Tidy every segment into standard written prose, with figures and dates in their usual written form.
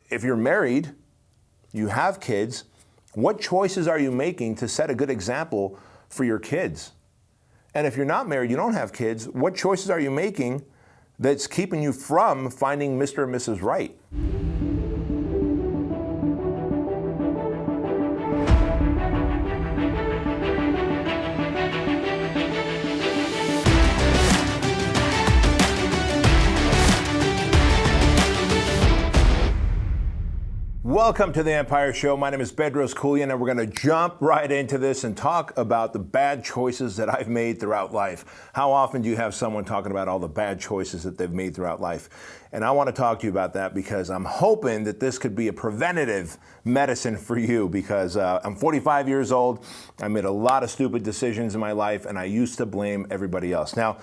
if you're married, you have kids, what choices are you making to set a good example for your kids? And if you're not married, you don't have kids, what choices are you making that's keeping you from finding Mr. and Mrs. Right? Welcome to the Empire Show. My name is Bedros Keuilian, and we're going to jump right into this and talk about the bad choices that I've made throughout life. How often do you have someone talking about all the bad choices that they've made throughout life? And I want to talk to you about that because I'm hoping that this could be a preventative medicine for you because I'm 45 years old. I made a lot of stupid decisions in my life, and I used to blame everybody else. Now,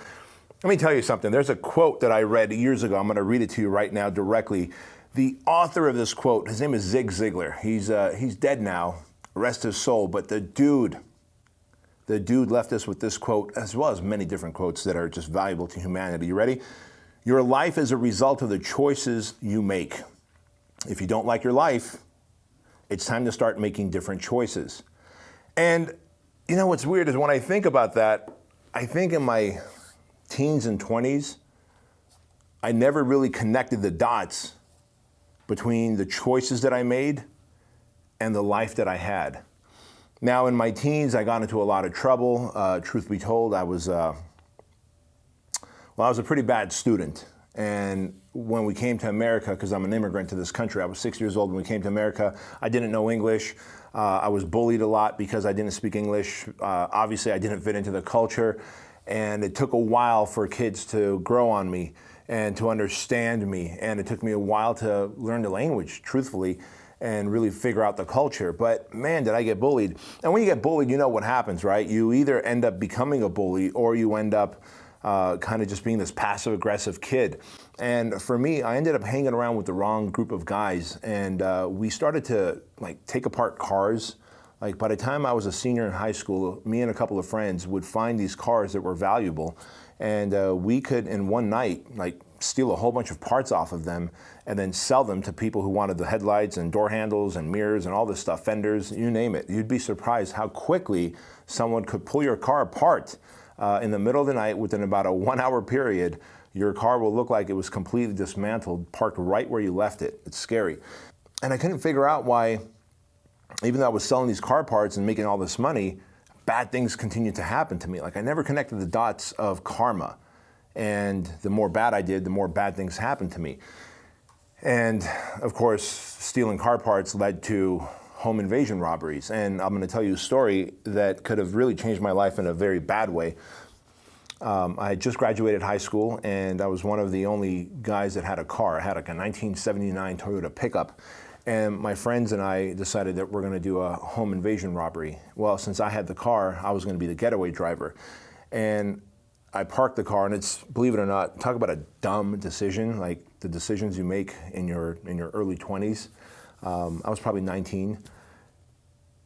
let me tell you something. There's a quote that I read years ago. I'm going to read it to you right now directly. The author of this quote, his name is Zig Ziglar. He's dead now, rest his soul, but the dude left us with this quote, as well as many different quotes that are just valuable to humanity. You ready? Your life is a result of the choices you make. If you don't like your life, it's time to start making different choices. And you know what's weird is when I think about that, I think in my teens and 20s, I never really connected the dots between the choices that I made and the life that I had. Now, in my teens, I got into a lot of trouble. Truth be told, I was a pretty bad student. And when we came to America, because I'm an immigrant to this country, I was 6 years old when we came to America. I didn't know English. I was bullied a lot because I didn't speak English. Obviously, I didn't fit into the culture. And it took a while for kids to grow on me and to understand me. And it took me a while to learn the language, truthfully, and really figure out the culture. But man, did I get bullied. And when you get bullied, you know what happens, right? You either end up becoming a bully or you end up kind of just being this passive aggressive kid. And for me, I ended up hanging around with the wrong group of guys. And we started to take apart cars. By the time I was a senior in high school, me and a couple of friends would find these cars that were valuable. And we could, in one night, steal a whole bunch of parts off of them and then sell them to people who wanted the headlights and door handles and mirrors and all this stuff, fenders, you name it. You'd be surprised how quickly someone could pull your car apart in the middle of the night within about a 1 hour period. Your car will look like it was completely dismantled, parked right where you left it. It's scary. And I couldn't figure out why, even though I was selling these car parts and making all this money, bad things continued to happen to me. I never connected the dots of karma. And the more bad I did, the more bad things happened to me. And of course, stealing car parts led to home invasion robberies. And I'm gonna tell you a story that could have really changed my life in a very bad way. I had just graduated high school and I was one of the only guys that had a car. I had a 1979 Toyota pickup. And my friends and I decided that we're going to do a home invasion robbery. Well, since I had the car, I was going to be the getaway driver. And I parked the car, and it's, believe it or not, talk about a dumb decision, like the decisions you make in your early 20s. I was probably 19.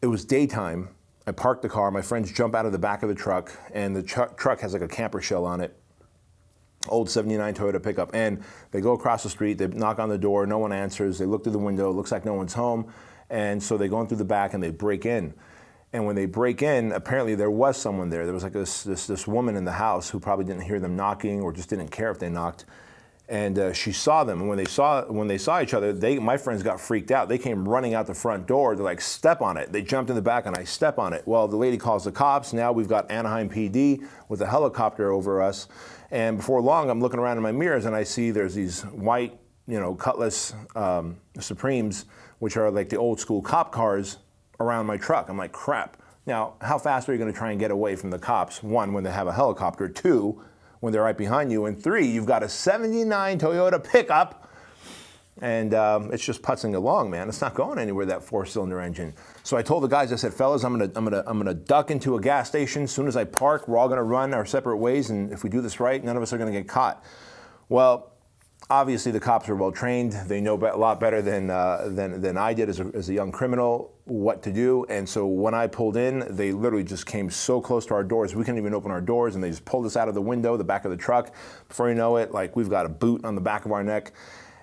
It was daytime. I parked the car. My friends jump out of the back of the truck, and the truck has a camper shell on it. Old 79 Toyota pickup, and they go across the street, they knock on the door, no one answers, they look through the window, it looks like no one's home, and so they go in through the back and they break in. And when they break in, apparently there was someone there. There was this woman in the house who probably didn't hear them knocking or just didn't care if they knocked. And she saw them, and when they saw each other, my friends got freaked out. They came running out the front door. They're like, step on it. They jumped in the back, and I step on it. Well, the lady calls the cops. Now we've got Anaheim PD with a helicopter over us. And before long, I'm looking around in my mirrors, and I see there's these white, Cutlass Supremes, which are like the old school cop cars, around my truck. I'm like, crap. Now, how fast are you going to try and get away from the cops? One, when they have a helicopter. Two, when they're right behind you. And three, you've got a 79 Toyota pickup, and it's just putzing along, man. It's not going anywhere, that 4-cylinder engine. So I told the guys, I said, fellas, I'm gonna duck into a gas station. As soon as I park, we're all gonna run our separate ways, and if we do this right, none of us are gonna get caught. Well, obviously the cops are well trained. They know a lot better than I did as a young criminal what to do. And so when I pulled in, they literally just came so close to our doors, we couldn't even open our doors, and they just pulled us out of the window, the back of the truck. Before you know it, we've got a boot on the back of our neck,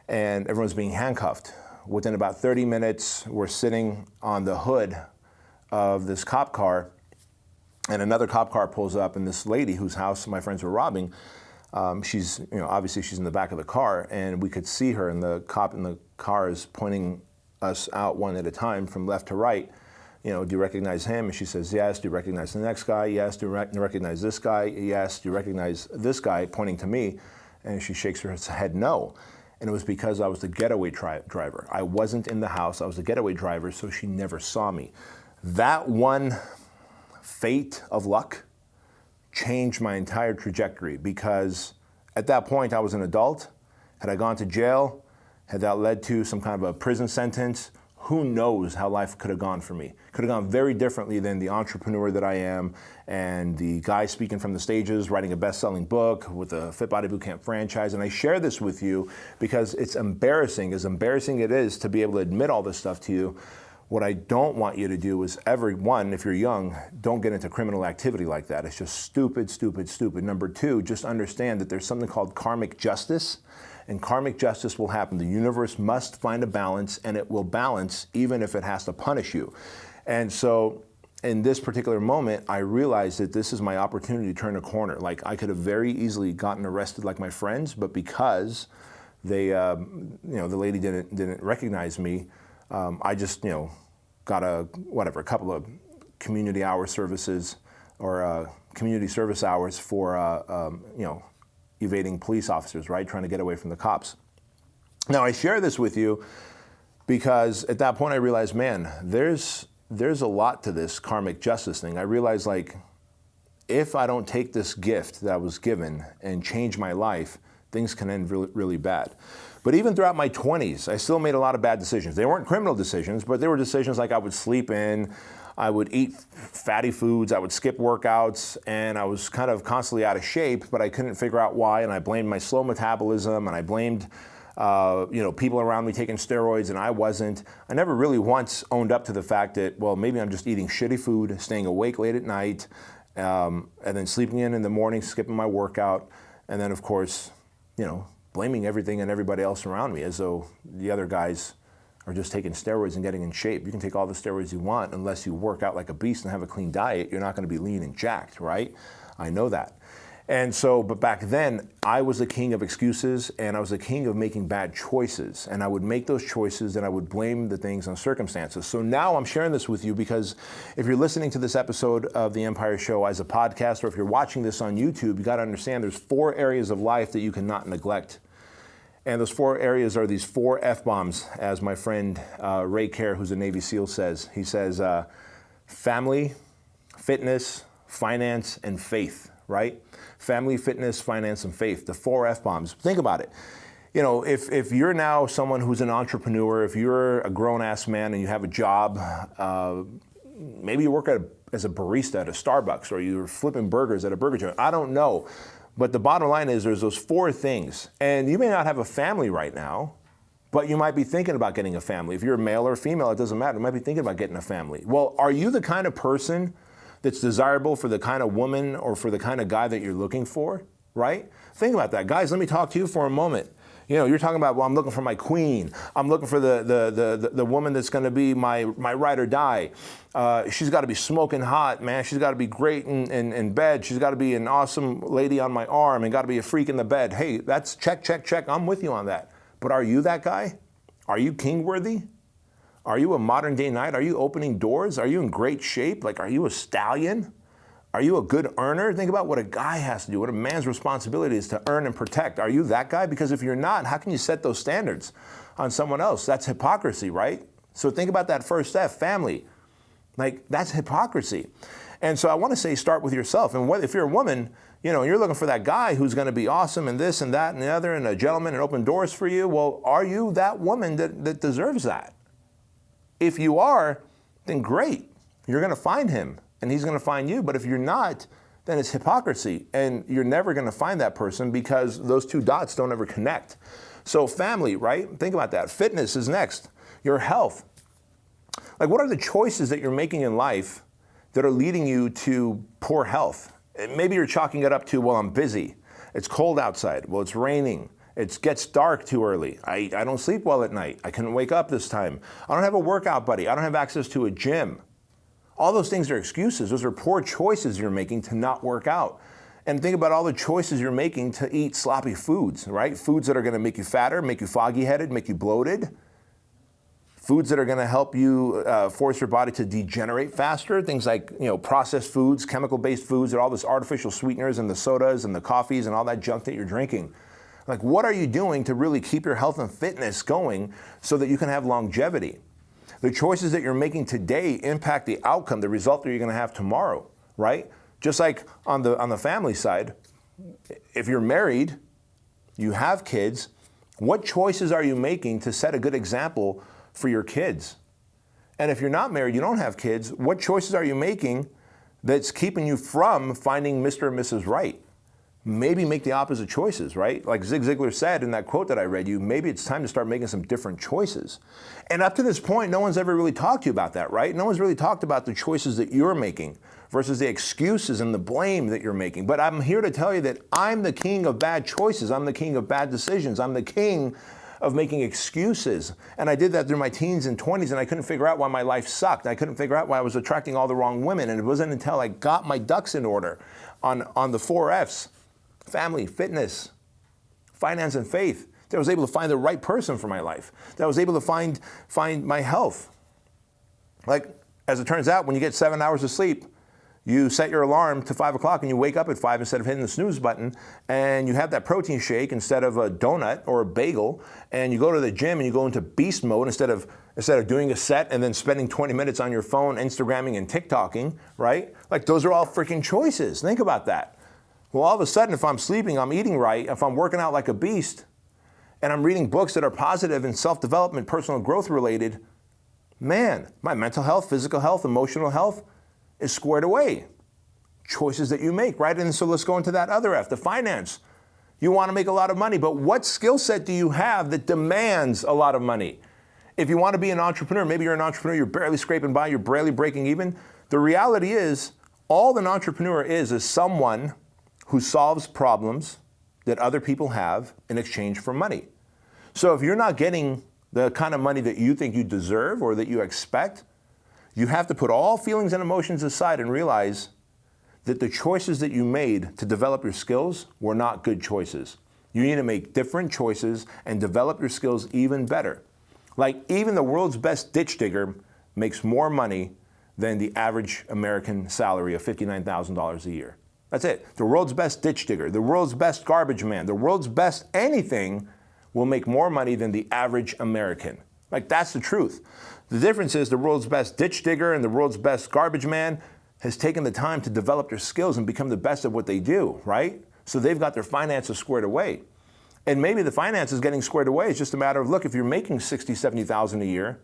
and everyone's being handcuffed. within about 30 minutes, we're sitting on the hood of this cop car, and another cop car pulls up, and this lady whose house my friends were robbing, she's, obviously she's in the back of the car, and we could see her, and the cop in the car is pointing us out one at a time from left to right. Do you recognize him? And she says, yes. Do you recognize the next guy? Yes. Do you recognize this guy? Yes. Do you recognize this guy? Pointing to me. And she shakes her head no. And it was because I was the getaway driver. I wasn't in the house. I was the getaway driver, so she never saw me. That one fate of luck changed my entire trajectory, because at that point I was an adult. Had I gone to jail, had that led to some kind of a prison sentence, who knows how life could have gone for me. Could have gone very differently than the entrepreneur that I am, and the guy speaking from the stages, writing a best-selling book with a Fit Body Bootcamp franchise. And I share this with you because it's embarrassing, as embarrassing it is to be able to admit all this stuff to you. What I don't want you to do is one, if you're young, don't get into criminal activity like that. It's just stupid, stupid, stupid. Number two, just understand that there's something called karmic justice, and karmic justice will happen. The universe must find a balance, and it will balance even if it has to punish you. And so in this particular moment, I realized that this is my opportunity to turn a corner. Like, I could have very easily gotten arrested like my friends, but because they, the lady didn't recognize me, I just, got a couple of community hour services or community service hours for, evading police officers, right? Trying to get away from the cops. Now, I share this with you because at that point I realized, man, there's a lot to this karmic justice thing. I realized, like, if I don't take this gift that I was given and change my life, things can end really, really bad. But even throughout my 20s, I still made a lot of bad decisions. They weren't criminal decisions, but they were decisions like I would sleep in, I would eat fatty foods, I would skip workouts, and I was kind of constantly out of shape, but I couldn't figure out why, and I blamed my slow metabolism, and I blamed people around me taking steroids, and I wasn't. I never really once owned up to the fact that, well, maybe I'm just eating shitty food, staying awake late at night, and then sleeping in the morning, skipping my workout, and then, of course, blaming everything and everybody else around me as though the other guys are just taking steroids and getting in shape. You can take all the steroids you want, unless you work out like a beast and have a clean diet, you're not going to be lean and jacked, right? I know that. And so, but back then, I was the king of excuses, and I was the king of making bad choices. And I would make those choices, and I would blame the things on circumstances. So now I'm sharing this with you because if you're listening to this episode of The Empire Show as a podcast, or if you're watching this on YouTube, you got to understand there's 4 areas of life that you cannot neglect. And those 4 areas are these 4 F-bombs, as my friend Ray Kerr, who's a Navy SEAL, says. He says, family, fitness, finance, and faith, right? Family, fitness, finance, and faith, the 4 F-bombs. Think about it. If you're now someone who's an entrepreneur, if you're a grown-ass man and you have a job, maybe you work as a barista at a Starbucks, or you're flipping burgers at a burger joint, I don't know. But the bottom line is there's those 4 things. And you may not have a family right now, but you might be thinking about getting a family. If you're a male or female, it doesn't matter. You might be thinking about getting a family. Well, are you the kind of person that's desirable for the kind of woman or for the kind of guy that you're looking for, right? Think about that. Guys, let me talk to you for a moment. You're talking about, well, I'm looking for my queen. I'm looking for the woman that's going to be my ride or die. She's got to be smoking hot, man. She's got to be great in bed. She's got to be an awesome lady on my arm and got to be a freak in the bed. Hey, that's check, check, check. I'm with you on that. But are you that guy? Are you king worthy? Are you a modern day knight? Are you opening doors? Are you in great shape? Like, are you a stallion? Are you a good earner? Think about what a guy has to do, what a man's responsibility is to earn and protect. Are you that guy? Because if you're not, how can you set those standards on someone else? That's hypocrisy, right? So think about that first step, family. Like, that's hypocrisy. And so I want to say, start with yourself. And if you're a woman, you're looking for that guy who's going to be awesome and this and that and the other and a gentleman and open doors for you. Well, are you that woman that deserves that? If you are, then great. You're going to find him and he's going to find you. But if you're not, then it's hypocrisy. And you're never going to find that person because those 2 dots don't ever connect. So family, right? Think about that. Fitness is next. Your health. Like, what are the choices that you're making in life that are leading you to poor health? Maybe you're chalking it up to, well, I'm busy. It's cold outside. Well, it's raining. It gets dark too early. I don't sleep well at night. I couldn't wake up this time. I don't have a workout buddy. I don't have access to a gym. All those things are excuses. Those are poor choices you're making to not work out. And think about all the choices you're making to eat sloppy foods, right? Foods that are gonna make you fatter, make you foggy-headed, make you bloated. Foods that are gonna help you force your body to degenerate faster. Things like, processed foods, chemical-based foods, and all this artificial sweeteners and the sodas and the coffees and all that junk that you're drinking. Like, what are you doing to really keep your health and fitness going so that you can have longevity? The choices that you're making today impact the outcome, the result that you're gonna have tomorrow, right? Just like on the family side, if you're married, you have kids, what choices are you making to set a good example for your kids? And if you're not married, you don't have kids, what choices are you making that's keeping you from finding Mr. and Mrs. Right? Maybe make the opposite choices, right? Like Zig Ziglar said in that quote that I read you, maybe it's time to start making some different choices. And up to this point, no one's ever really talked to you about that, right? No one's really talked about the choices that you're making versus the excuses and the blame that you're making. But I'm here to tell you that I'm the king of bad choices. I'm the king of bad decisions. I'm the king of making excuses. And I did that through my teens and 20s, and I couldn't figure out why my life sucked. I couldn't figure out why I was attracting all the wrong women. And it wasn't until I got my ducks in order on the 4 Fs, family, fitness, finance, and faith, that I was able to find the right person for my life, that I was able to find my health. Like, as it turns out, when you get 7 hours of sleep, you set your alarm to 5 o'clock and you wake up at 5 instead of hitting the snooze button, and you have that protein shake instead of a donut or a bagel, and you go to the gym and you go into beast mode instead of doing a set and then spending 20 minutes on your phone, Instagramming and TikToking, right? Like, those are all freaking choices. Think about that. Well, all of a sudden, if I'm sleeping, I'm eating right, if I'm working out like a beast, and I'm reading books that are positive and self-development, personal growth related, man, my mental health, physical health, emotional health is squared away. Choices that you make, right? And so let's go into that other F, the finance. You want to make a lot of money, but what skill set do you have that demands a lot of money? If you want to be an entrepreneur, maybe you're an entrepreneur, you're barely scraping by, you're barely breaking even. The reality is, all an entrepreneur is someone who solves problems that other people have in exchange for money. So if you're not getting the kind of money that you think you deserve or that you expect, you have to put all feelings and emotions aside and realize that the choices that you made to develop your skills were not good choices. You need to make different choices and develop your skills even better. Like, even the world's best ditch digger makes more money than the average American salary of $59,000 a year. That's it. The world's best ditch digger, the world's best garbage man, the world's best anything will make more money than the average American. Like, that's the truth. The difference is the world's best ditch digger and the world's best garbage man has taken the time to develop their skills and become the best at what they do, right? So they've got their finances squared away. And maybe the finances getting squared away is just a matter of, look, if you're making $60,000, $70,000 a year,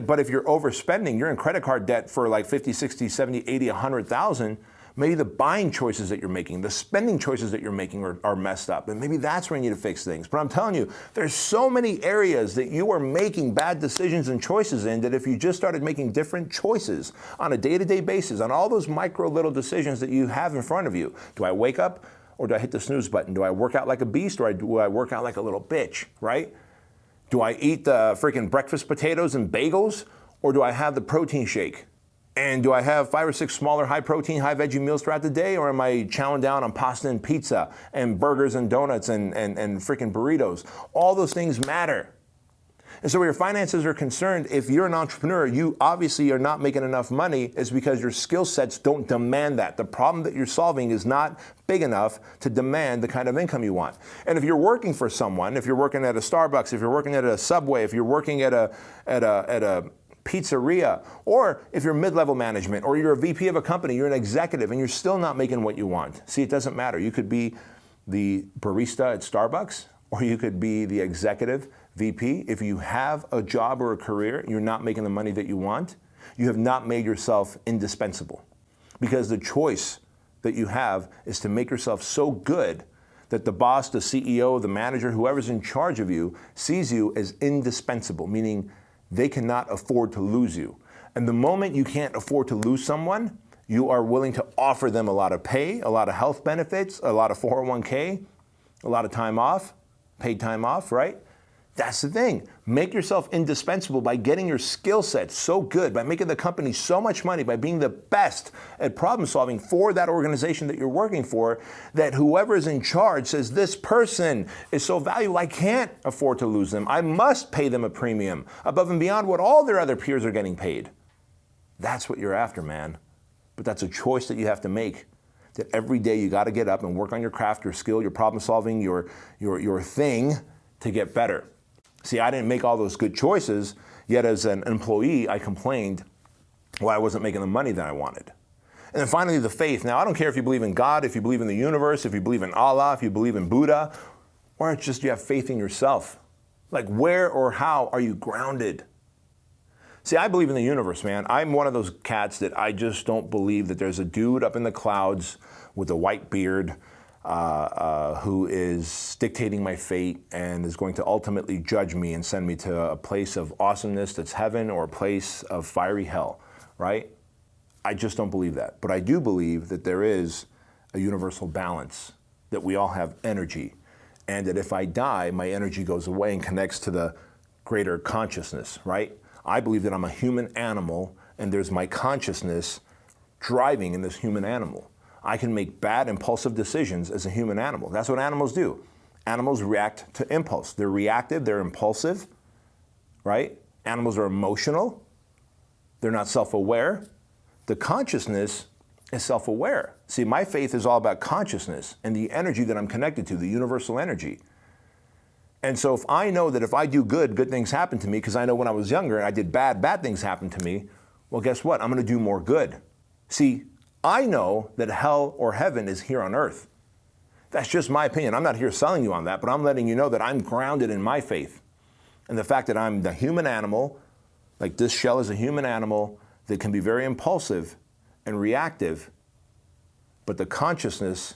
but if you're overspending, you're in credit card debt for like 50, 60, 70, 80, 100,000, maybe the buying choices that you're making, the spending choices that you're making are messed up. And maybe that's where you need to fix things. But I'm telling you, there's so many areas that you are making bad decisions and choices in that if you just started making different choices on a day-to-day basis, on all those micro little decisions that you have in front of you. Do I wake up or do I hit the snooze button? Do I work out like a beast or do I work out like a little bitch, right? Do I eat the freaking breakfast potatoes and bagels or do I have the protein shake? And do I have 5 or 6 smaller high protein, high veggie meals throughout the day, or am I chowing down on pasta and pizza and burgers and donuts and freaking burritos? All those things matter. And so where your finances are concerned, if you're an entrepreneur, you obviously are not making enough money is because your skill sets don't demand that. The problem that you're solving is not big enough to demand the kind of income you want. And if you're working for someone, if you're working at a Starbucks, if you're working at a Subway, if you're working at a pizzeria, or if you're mid-level management, or you're a VP of a company, you're an executive, and you're still not making what you want. See, it doesn't matter. You could be the barista at Starbucks, or you could be the executive VP. If you have a job or a career, you're not making the money that you want, you have not made yourself indispensable. Because the choice that you have is to make yourself so good that the boss, the CEO, the manager, whoever's in charge of you, sees you as indispensable, meaning they cannot afford to lose you. And the moment you can't afford to lose someone, you are willing to offer them a lot of pay, a lot of health benefits, a lot of 401k, a lot of time off, paid time off, right? That's the thing. Make yourself indispensable by getting your skill set so good, by making the company so much money, by being the best at problem solving for that organization that you're working for, that whoever is in charge says, this person is so valuable, I can't afford to lose them. I must pay them a premium above and beyond what all their other peers are getting paid. That's what you're after, man. But that's a choice that you have to make. That every day you got to get up and work on your craft, your skill, your problem solving, your thing to get better. See, I didn't make all those good choices, yet as an employee, I complained why I wasn't making the money that I wanted. And then finally, the faith. Now, I don't care if you believe in God, if you believe in the universe, if you believe in Allah, if you believe in Buddha, or it's just you have faith in yourself. Like, where or how are you grounded? See, I believe in the universe, man. I'm one of those cats that I just don't believe that there's a dude up in the clouds with a white beard who is dictating my fate and is going to ultimately judge me and send me to a place of awesomeness that's heaven or a place of fiery hell, right? I just don't believe that. But I do believe that there is a universal balance, that we all have energy, and that if I die, my energy goes away and connects to the greater consciousness, right? I believe that I'm a human animal and there's my consciousness driving in this human animal. I can make bad, impulsive decisions as a human animal. That's what animals do. Animals react to impulse. They're reactive, they're impulsive, right? Animals are emotional. They're not self-aware. The consciousness is self-aware. See, my faith is all about consciousness and the energy that I'm connected to, the universal energy. And so if I know that if I do good, good things happen to me, because I know when I was younger and I did bad, bad things happen to me, well, guess what? I'm going to do more good. See, I know that hell or heaven is here on earth. That's just my opinion. I'm not here selling you on that, but I'm letting you know that I'm grounded in my faith. And the fact that I'm the human animal, like this shell is a human animal that can be very impulsive and reactive, but the consciousness,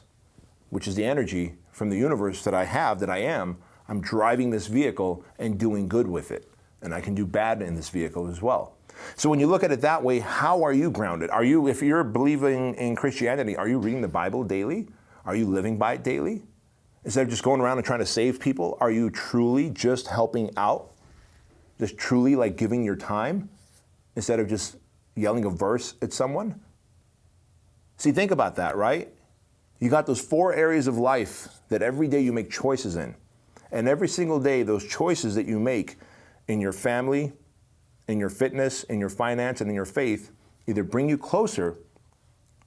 which is the energy from the universe that I have, that I am, I'm driving this vehicle and doing good with it. And I can do bad in this vehicle as well. So when you look at it that way, how are you grounded? Are you, if you're believing in Christianity, are you reading the Bible daily? Are you living by it daily? Instead of just going around and trying to save people, are you truly just helping out? Just truly like giving your time instead of just yelling a verse at someone? See, think about that, right? You got those 4 areas of life that every day you make choices in. And every single day, those choices that you make in your family, in your fitness, in your finance, and in your faith, either bring you closer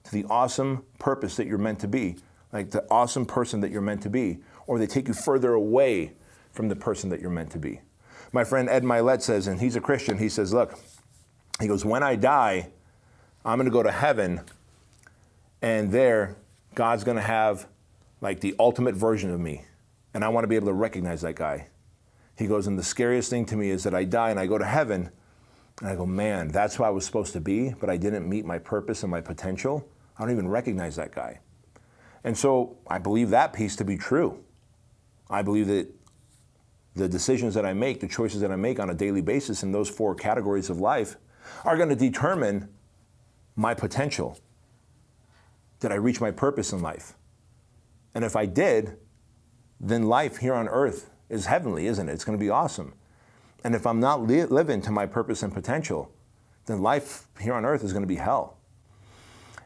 to the awesome purpose that you're meant to be, like the awesome person that you're meant to be, or they take you further away from the person that you're meant to be. My friend Ed Milet says, and he's a Christian, he says, look, he goes, when I die, I'm going to go to heaven, and there, God's going to have like the ultimate version of me, and I want to be able to recognize that guy. He goes, and the scariest thing to me is that I die and I go to heaven, and I go, man, that's who I was supposed to be, but I didn't meet my purpose and my potential. I don't even recognize that guy. And so I believe that piece to be true. I believe that the decisions that I make, the choices that I make on a daily basis in those 4 categories of life are going to determine my potential. Did I reach my purpose in life? And if I did, then life here on earth is heavenly, isn't it? It's going to be awesome. And if I'm not living to my purpose and potential, then life here on earth is going to be hell.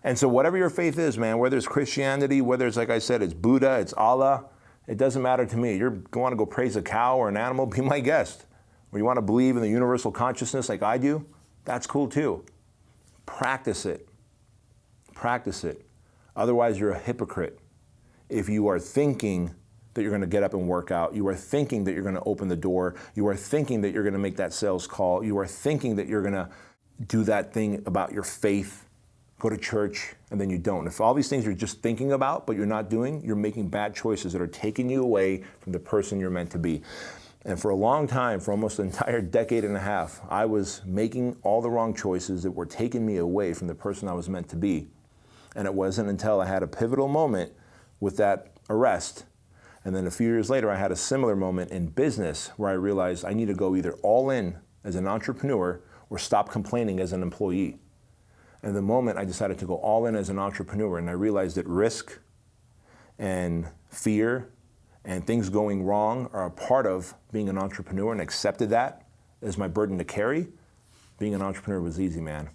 And so whatever your faith is, man, whether it's Christianity, whether it's, like I said, it's Buddha, it's Allah, it doesn't matter to me. You want to go praise a cow or an animal, be my guest. Or you want to believe in the universal consciousness like I do, that's cool too. Practice it. Practice it. Otherwise, you're a hypocrite. If you are thinking that you're going to get up and work out, you are thinking that you're going to open the door, you are thinking that you're going to make that sales call, you are thinking that you're going to do that thing about your faith, go to church, and then you don't. If all these things you're just thinking about, but you're not doing, you're making bad choices that are taking you away from the person you're meant to be. And for a long time, for almost an entire decade and a half, I was making all the wrong choices that were taking me away from the person I was meant to be. And it wasn't until I had a pivotal moment with that arrest, and then a few years later, I had a similar moment in business where I realized I need to go either all in as an entrepreneur or stop complaining as an employee. And the moment I decided to go all in as an entrepreneur, and I realized that risk and fear and things going wrong are a part of being an entrepreneur, and accepted that as my burden to carry, being an entrepreneur was easy, man.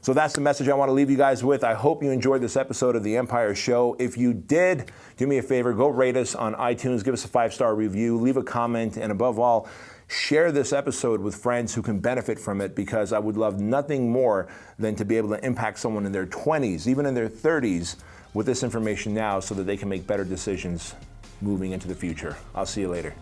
So that's the message I want to leave you guys with. I hope you enjoyed this episode of The Empire Show. If you did, do me a favor, go rate us on iTunes, give us a 5-star review, leave a comment, and above all, share this episode with friends who can benefit from it, because I would love nothing more than to be able to impact someone in their 20s, even in their 30s, with this information now so that they can make better decisions moving into the future. I'll see you later.